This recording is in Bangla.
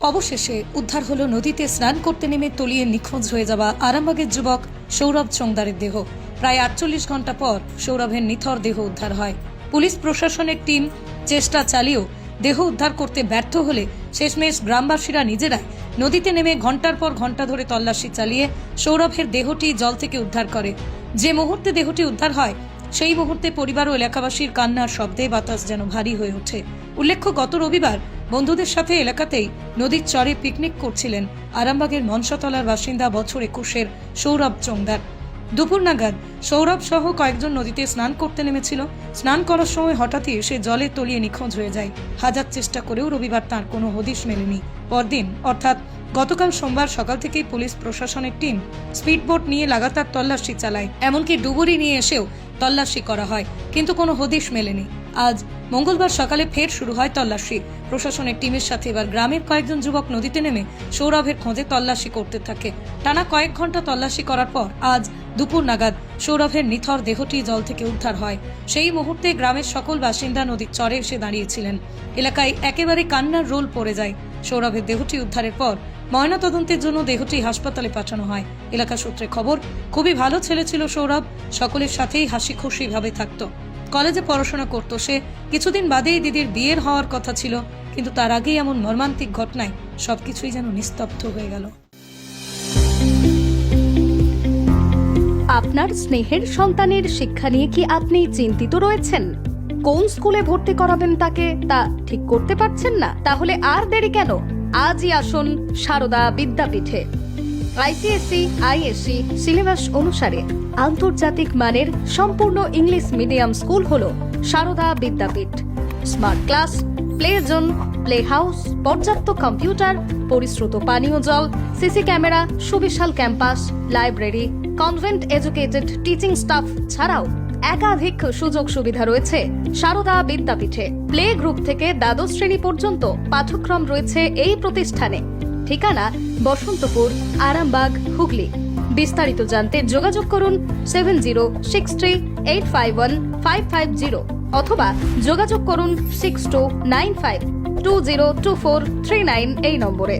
অবশেষে উদ্ধার হলো নদীতে স্নান করতে নেমে তলিয়ে নিখোঁজ হয়ে যাওয়া আরামবাগের যুবক সৌরভ চোংদারের দেহ। প্রায় 48 ঘন্টা পর সৌরভের নিথর দেহ উদ্ধার হয়। পুলিশ প্রশাসনের টিম চেষ্টা চালিয়েও দেহ উদ্ধার করতে ব্যর্থ হলে শেষমেশ গ্রামবাসীরা নিজেরাই নদীতে নেমে ঘন্টার পর ঘন্টা ধরে তল্লাশি চালিয়ে সৌরভের দেহটি জল থেকে উদ্ধার করে। যে মুহূর্তে দেহটি উদ্ধার হয় সেই মুহূর্তে পরিবার ও এলাকাবাসীর কান্নার শব্দে বাতাস যেন ভারী হয়ে ওঠে। উল্লেখ্য, গত রবিবার বন্ধুদের সাথে এলাকাতেই নদীর চরে পিকনিক করছিলেন আরামবাগের মনসাতলার বাসিন্দা বছর 21-এর সৌরভ চোংদার। দুপুর নাগাদ সৌরভ সহ কয়েকজন নদীতে স্নান করতে নেমেছিল। স্নান করার সময় হঠাৎই সে জলে তলিয়ে নিখোঁজ হয়ে যায়। হাজার চেষ্টা করেও রবিবার তার কোনো হদিশ মেলেনি। পরদিন অর্থাৎ গতকাল সোমবার সকাল থেকেই পুলিশ প্রশাসনের টিম স্পিডবোট নিয়ে লাগাতার তল্লাশি চালায়, এমনকি ডুবুরি নিয়ে এসেও তল্লাশি করা হয়, কিন্তু কোনো হদিশ মেলেনি। আজ মঙ্গলবার সকালে ফের শুরু হয় তল্লাশি। প্রশাসনের টিমের সাথে এবার গ্রামের কয়েকজন যুবক নদীতে নেমে সৌরভের খোঁজে তল্লাশি করতে থাকে। টানা কয়েক ঘন্টা তল্লাশি করার পর আজ দুপুর নাগাদ সৌরভের নিথর দেহটি জল থেকে উদ্ধার হয়। সেই মুহূর্তে গ্রামের সকল বাসিন্দা নদীর চরে এসে দাঁড়িয়েছিলেন। এলাকায় একেবারে কান্নার রোল পড়ে যায়। সৌরভের দেহটি উদ্ধারের পর ময়নাতদন্তের জন্য দেহটি হাসপাতালে পাঠানো হয়। এলাকা সূত্রে খবর, খুবই ভালো ছেলে ছিল সৌরভ, সকলের সাথেই হাসি খুশি ভাবে থাকতো। কলেজে পড়াশোনা করতো সে। কিছুদিন বাদেই দিদির বিয়ের হওয়ার কথা ছিল, কিন্তু তার আগেই এমন মর্মান্তিক ঘটনায় সবকিছুই যেন নিস্তব্ধ হয়ে গেল। আপনার স্নেহের সন্তানের শিক্ষা নিয়ে কি আপনি চিন্তিত রয়েছেন? কোন স্কুলে ভর্তি করাবেন তাকে তা ঠিক করতে পারছেন না? তাহলে আর দেরি কেন? আজই আসুন সারদা বিদ্যাপীঠে। আইসিএসসি আইএসসি সিলেবাস অনুসারে আন্তর্জাতিক মানের সম্পূর্ণ ইংলিশ মিডিয়াম স্কুল হলো Sarada Vidyapith. Smart class, play zone, play house, পর্যাপ্ত কম্পিউটার, পরিশ্রুত পানীয় জল, সিসি ক্যামেরা, সুবিশাল campus, library, convent educated teaching staff ছাড়াও একাধিক সুযোগ সুবিধা রয়েছে সারদা বিদ্যাপীঠে। প্লে গ্রুপ থেকে দ্বাদশ শ্রেণী পর্যন্ত পাঠ্যক্রম রয়েছে এই প্রতিষ্ঠানে। ঠিকানা বসন্তপুর, আরামবাগ, হুগলি। বিস্তারিত জানতে যোগাযোগ করুন 7063851550 অথবা যোগাযোগ করুন 6295202439 এই নম্বরে।